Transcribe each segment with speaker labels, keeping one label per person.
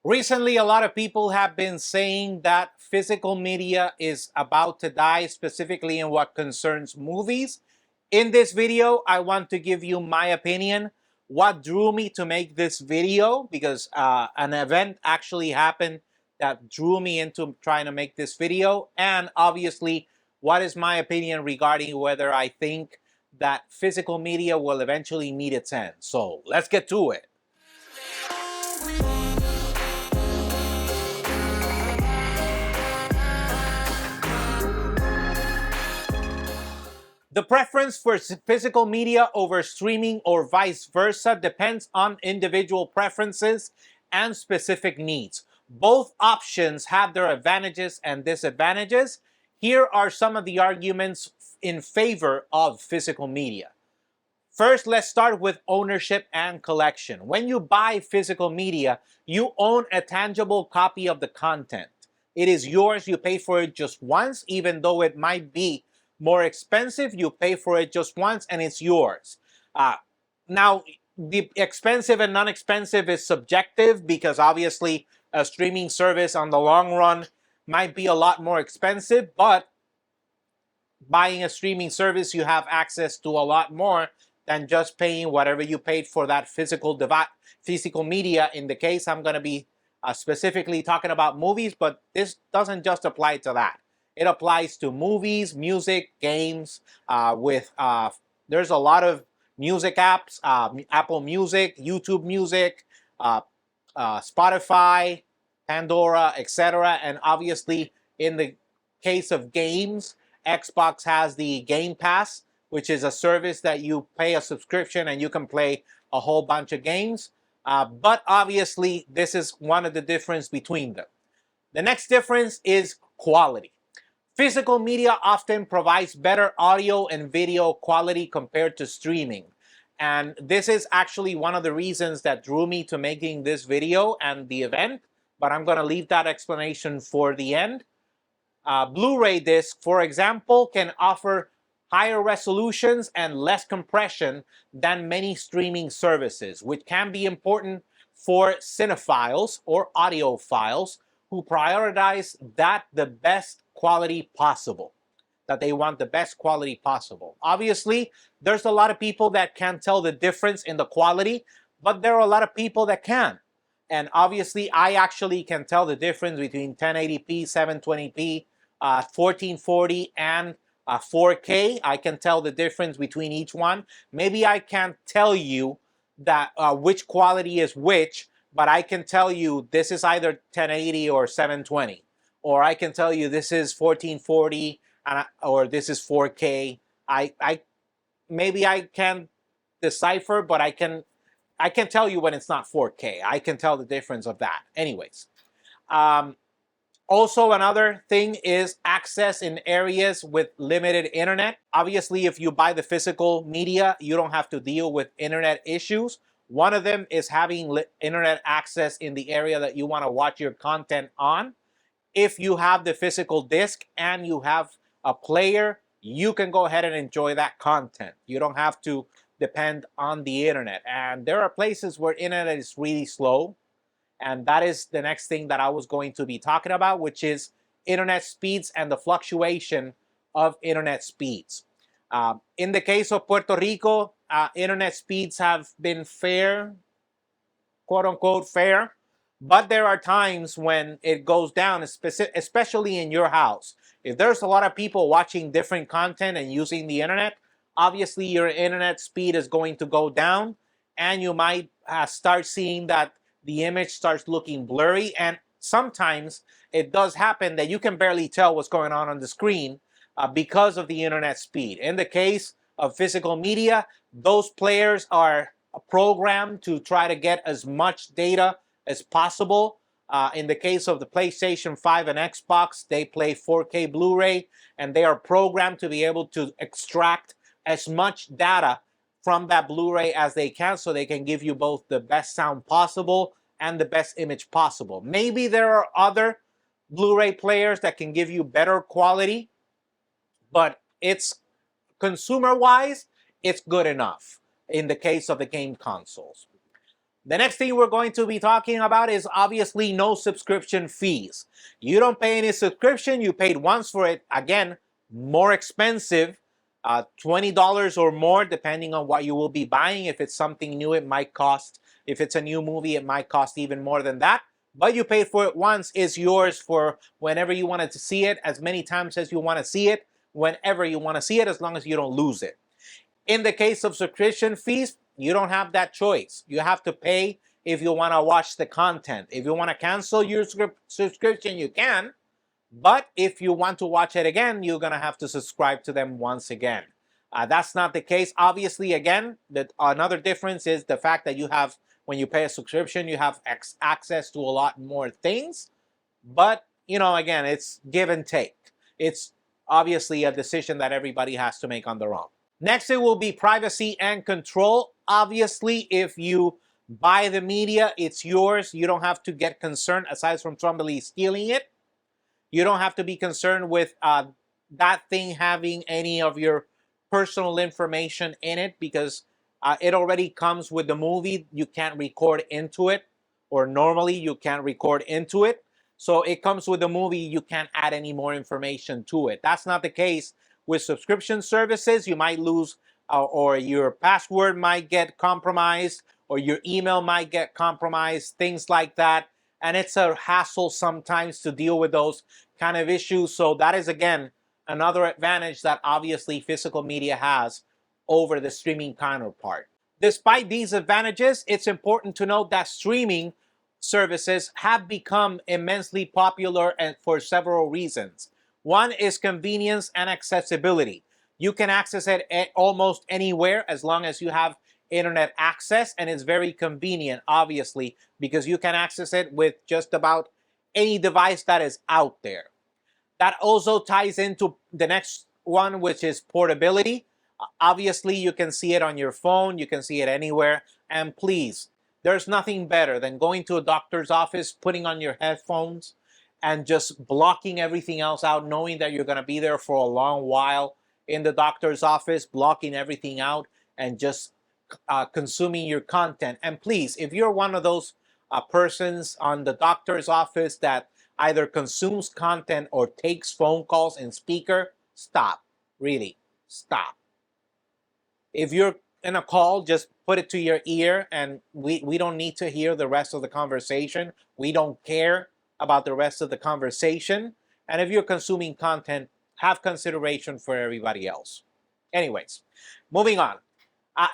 Speaker 1: Recently, a lot of people have been saying that physical media is about to die, specifically in what concerns movies. In this video, I want to give you my opinion, what drew me to make this video, because an event actually happened that drew me into trying to make this video, and obviously, what is my opinion regarding whether I think that physical media will eventually meet its end. So let's get to it. The preference for physical media over streaming or vice versa depends on individual preferences and specific needs. Both options have their advantages and disadvantages. Here are some of the arguments in favor of physical media. First, let's start with ownership and collection. When you buy physical media, you own a tangible copy of the content. It is yours. You pay for it just once, even though it might be more expensive. You pay for it just once and it's yours. Now, the expensive and non-expensive is subjective because obviously a streaming service on the long run might be a lot more expensive, but buying a streaming service, you have access to a lot more than just paying whatever you paid for that physical media. In the case, I'm going to be specifically talking about movies, but this doesn't just apply to that. It applies to movies, music, games. There's a lot of music apps, Apple Music, YouTube Music, Spotify, Pandora, etc. And obviously, in the case of games, Xbox has the Game Pass, which is a service that you pay a subscription and you can play a whole bunch of games. But obviously, this is one of the differences between them. The next difference is quality. Physical media often provides better audio and video quality compared to streaming. And this is actually one of the reasons that drew me to making this video and the event, but I'm going to leave that explanation for the end. Blu-ray disc, for example, can offer higher resolutions and less compression than many streaming services, which can be important for cinephiles or audiophiles who prioritize the best quality possible, that they want the best quality possible. Obviously, there's a lot of people that can't tell the difference in the quality, but there are a lot of people that can. And obviously, I actually can tell the difference between 1080p, 720p, 1440, and 4K. I can tell the difference between each one. Maybe I can't tell you that which quality is which, but I can tell you this is either 1080 or 720. Or I can tell you this is 1440 or this is 4K. Maybe I can decipher, but I can tell you when it's not 4K. I can tell the difference of that. Anyways. Also, another thing is access in areas with limited internet. Obviously, if you buy the physical media, you don't have to deal with internet issues. One of them is having internet access in the area that you want to watch your content on. If you have the physical disc and you have a player, you can go ahead and enjoy that content. You don't have to depend on the internet. And there are places where internet is really slow. And that is the next thing that I was going to be talking about, which is internet speeds and the fluctuation of internet speeds. In the case of Puerto Rico, internet speeds have been fair, quote unquote fair, but there are times when it goes down, especially in your house. If there's a lot of people watching different content and using the internet, obviously your internet speed is going to go down, and you might start seeing that the image starts looking blurry, and sometimes it does happen that you can barely tell what's going on the screen because of the internet speed. In the case of physical media, those players are programmed to try to get as much data as possible. In the case of the PlayStation 5 and Xbox, they play 4K Blu-ray, and they are programmed to be able to extract as much data from that Blu-ray as they can, so they can give you both the best sound possible and the best image possible. Maybe there are other Blu-ray players that can give you better quality, but it's consumer-wise, it's good enough in the case of the game consoles. The next thing we're going to be talking about is obviously no subscription fees. You don't pay any subscription. You paid once for it. Again, more expensive, $20 or more, depending on what you will be buying. If it's something new, it might cost. If it's a new movie, it might cost even more than that. But you paid for it once. It's yours for whenever you wanted to see it, as many times as you want to see it, whenever you want to see it, as long as you don't lose it. In the case of subscription fees, you don't have that choice. You have to pay if you want to watch the content. If you want to cancel your subscription, you can. But if you want to watch it again, you're going to have to subscribe to them once again. That's not the case. Obviously, again, another difference is the fact that you have, when you pay a subscription, you have access to a lot more things. But, again, it's give and take. It's obviously a decision that everybody has to make on their own. Next, it will be privacy and control. Obviously, if you buy the media, it's yours. You don't have to get concerned, aside from somebody stealing it. You don't have to be concerned with that thing having any of your personal information in it, because it already comes with the movie. You can't record into it, or normally you can't record into it. So it comes with the movie. You can't add any more information to it. That's not the case with subscription services. You might lose, or your password might get compromised, or your email might get compromised, things like that. And it's a hassle sometimes to deal with those kind of issues. So that is, again, another advantage that obviously physical media has over the streaming counterpart. Despite these advantages, it's important to note that streaming services have become immensely popular, and for several reasons. One is convenience and accessibility. You can access it almost anywhere as long as you have internet access, and it's very convenient, obviously, because you can access it with just about any device that is out there. That also ties into the next one, which is portability. Obviously, you can see it on your phone, you can see it anywhere, and please, there's nothing better than going to a doctor's office, putting on your headphones, and just blocking everything else out, knowing that you're going to be there for a long while in the doctor's office, blocking everything out, and just consuming your content. And please, if you're one of those persons on the doctor's office that either consumes content or takes phone calls in speaker, stop. Really, stop. If you're in a call, just put it to your ear, and we don't need to hear the rest of the conversation. We don't care about the rest of the conversation. And if you're consuming content, have consideration for everybody else. Anyways, moving on.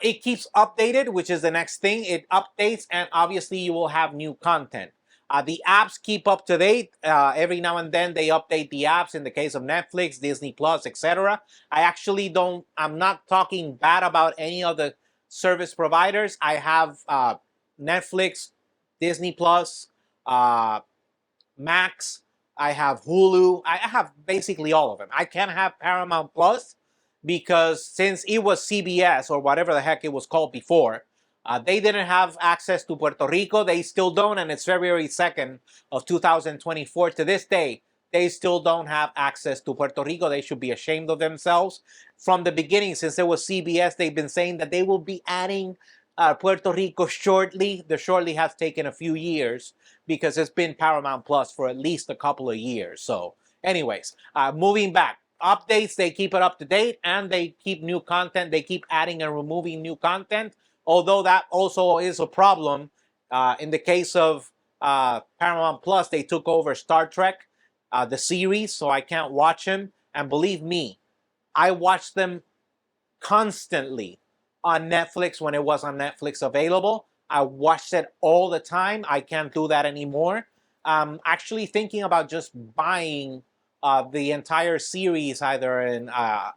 Speaker 1: It keeps updated, which is the next thing. It updates, and obviously you will have new content. The apps keep up to date. Every now and then they update the apps. In the case of Netflix, Disney Plus, etc. I'm not talking bad about any of the service providers. I have Netflix, Disney Plus, Max. I have Hulu. I have basically all of them. I can't have Paramount Plus because since it was CBS or whatever the heck it was called before, they didn't have access to Puerto Rico. They still don't, and it's February 2nd of 2024. To this day, they still don't have access to Puerto Rico. They should be ashamed of themselves. From the beginning, since it was CBS, they've been saying that they will be adding Puerto Rico shortly. The shortly has taken a few years because it's been Paramount Plus for at least a couple of years. So anyways, moving back. Updates, they keep it up to date, and they keep new content. They keep adding and removing new content. Although that also is a problem. In the case of Paramount Plus, they took over Star Trek, the series, so I can't watch them. And believe me, I watched them constantly on Netflix when it was on Netflix available. I watched it all the time. I can't do that anymore. I'm actually thinking about just buying the entire series either in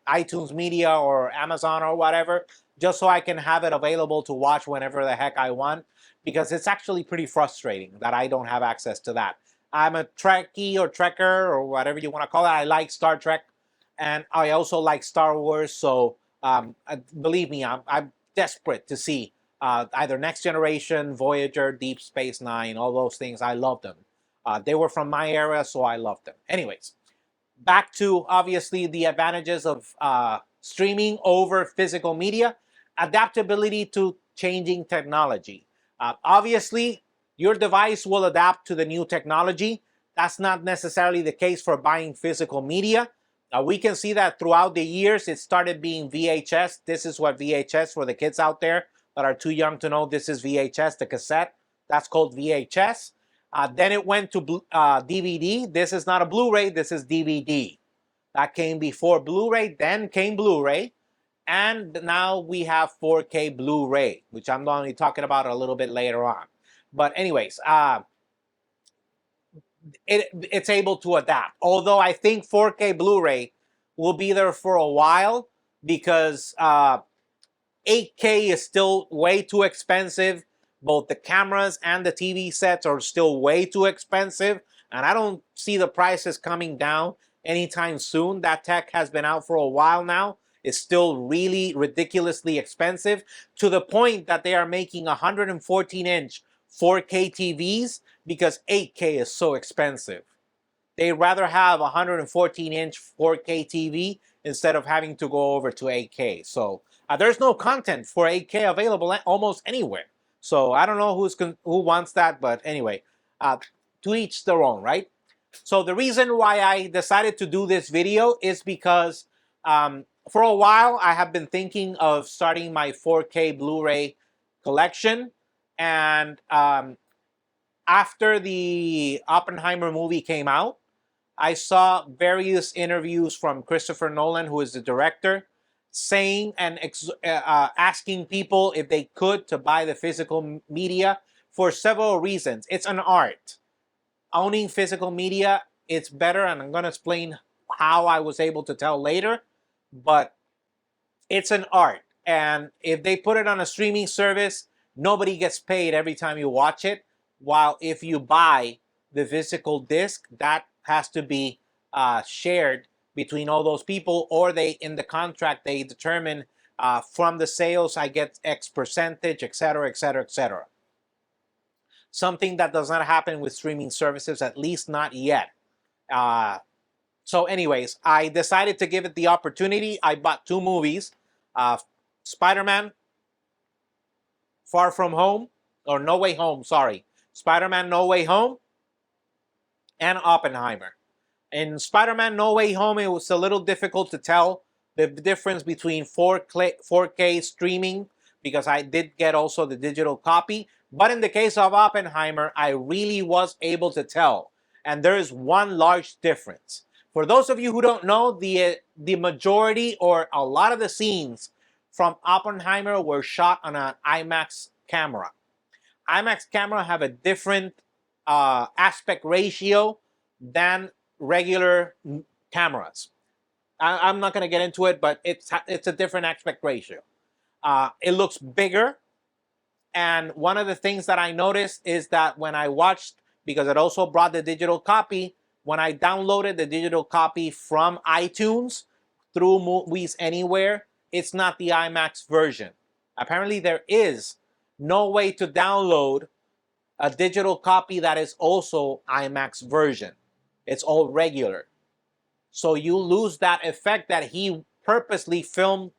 Speaker 1: iTunes Media or Amazon or whatever, just so I can have it available to watch whenever the heck I want, because it's actually pretty frustrating that I don't have access to that. I'm a Trekkie or Trekker or whatever you want to call it. I like Star Trek, and I also like Star Wars, so believe me, I'm desperate to see either Next Generation, Voyager, Deep Space Nine, all those things. I love them. They were from my era, so I love them. Anyways, back to obviously the advantages of streaming over physical media. Adaptability to changing technology. Obviously, your device will adapt to the new technology. That's not necessarily the case for buying physical media. We can see that throughout the years, it started being VHS. This is what VHS, for the kids out there that are too young to know, this is VHS, the cassette. That's called VHS. Then it went to DVD. This is not a Blu-ray, this is DVD. That came before Blu-ray, then came Blu-ray. And now we have 4K Blu-ray, which I'm only talking about a little bit later on. But anyways, it's able to adapt. Although I think 4K Blu-ray will be there for a while because 8K is still way too expensive. Both the cameras and the TV sets are still way too expensive. And I don't see the prices coming down anytime soon. That tech has been out for a while now. It's still really ridiculously expensive, to the point that they are making 114-inch 4K TVs because 8K is so expensive. They'd rather have a 114-inch 4K TV instead of having to go over to 8K. So there's no content for 8K available almost anywhere. So I don't know who wants that, but anyway, to each their own, right? So the reason why I decided to do this video is because for a while I have been thinking of starting my 4K Blu-ray collection, and after the Oppenheimer movie came out, I saw various interviews from Christopher Nolan, who is the director, saying and asking people if they could to buy the physical media for several reasons. It's an art. Owning physical media, it's better, and I'm going to explain how I was able to tell later, but it's an art. And if they put it on a streaming service, nobody gets paid every time you watch it, while if you buy the physical disc, that has to be shared between all those people, or they, in the contract, they determine from the sales I get X percentage, etc., etc., etc. Something that does not happen with streaming services, at least not yet. So anyways, I decided to give it the opportunity. I bought two movies, Spider-Man Far From Home, or No Way Home, sorry. Spider-Man No Way Home and Oppenheimer. In Spider-Man No Way Home, it was a little difficult to tell the difference between 4K streaming, because I did get also the digital copy. But in the case of Oppenheimer, I really was able to tell. And there is one large difference. For those of you who don't know, the majority or a lot of the scenes from Oppenheimer were shot on an IMAX camera. IMAX camera have a different aspect ratio than regular cameras. I'm not going to get into it, but it's a different aspect ratio. It looks bigger. And one of the things that I noticed is that when I watched, because it also brought the digital copy, when I downloaded the digital copy from iTunes through Movies Anywhere, it's not the IMAX version. Apparently there is no way to download a digital copy that is also IMAX version. It's all regular. So you lose that effect that he purposely filmed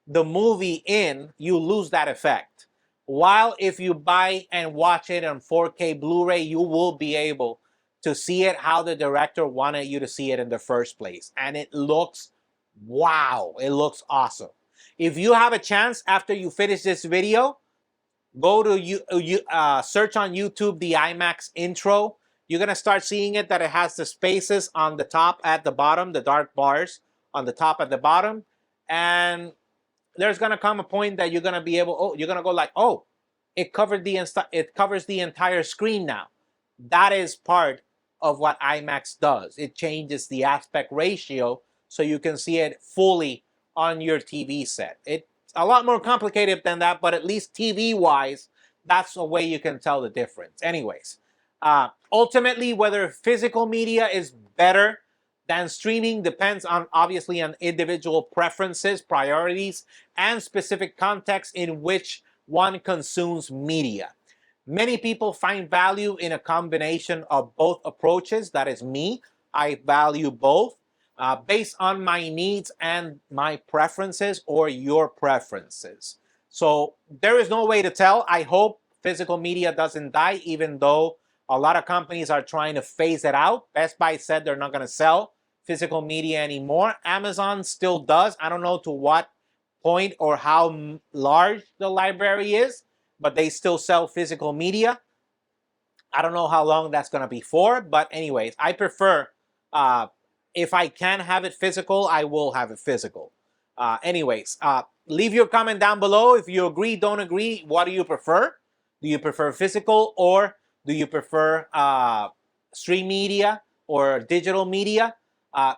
Speaker 1: the movie in. You lose that effect. While if you buy and watch it on 4K Blu-ray, you will be able to see it how the director wanted you to see it in the first place. And it looks, wow, it looks awesome. If you have a chance after you finish this video, go to search on YouTube the IMAX intro. You're going to start seeing it, that it has the spaces on the top at the bottom, the dark bars on the top at the bottom. And there's going to come a point that you're going to be able, you're going to go like, oh, it covers the entire screen now. That is part of what IMAX does. It changes the aspect ratio so you can see it fully on your TV set. It's a lot more complicated than that, but at least TV-wise, that's a way you can tell the difference. Anyways, ultimately, whether physical media is better than streaming depends on, obviously, on individual preferences, priorities, and specific context in which one consumes media. Many people find value in a combination of both approaches. That is me. I value both based on my needs and my preferences, or your preferences. So there is no way to tell. I hope physical media doesn't die, even though a lot of companies are trying to phase it out. Best Buy said they're not going to sell physical media anymore. Amazon still does. I don't know to what point or how large the library is, but they still sell physical media. I don't know how long that's going to be for, but anyways, I prefer, if I can have it physical, I will have it physical. Leave your comment down below. If you agree, don't agree, what do you prefer? Do you prefer physical, or do you prefer stream media or digital media?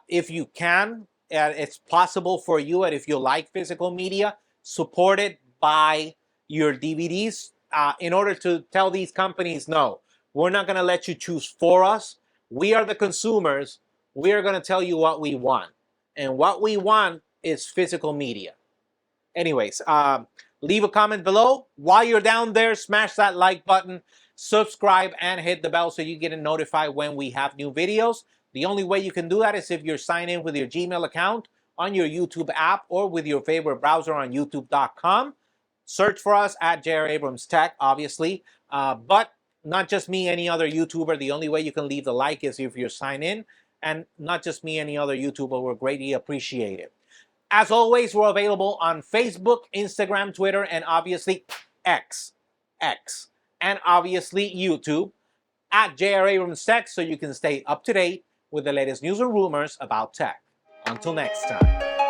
Speaker 1: If you can, it's possible for you, and if you like physical media, support it, buy your DVDs in order to tell these companies, no, we're not going to let you choose for us. We are the consumers. We are going to tell you what we want. And what we want is physical media. Anyways, leave a comment below. While you're down there, smash that like button, subscribe, and hit the bell so you get notified when we have new videos. The only way you can do that is if you're signed in with your Gmail account on your YouTube app or with your favorite browser on youtube.com. Search for us at J.R. Abrams Tech, obviously. But not just me, any other YouTuber. The only way you can leave the like is if you're signed in. And not just me, any other YouTuber. We're greatly appreciated. As always, we're available on Facebook, Instagram, Twitter, and obviously X, and obviously YouTube at J.R. Abrams Tech, so you can stay up to date with the latest news and rumors about tech. Until next time.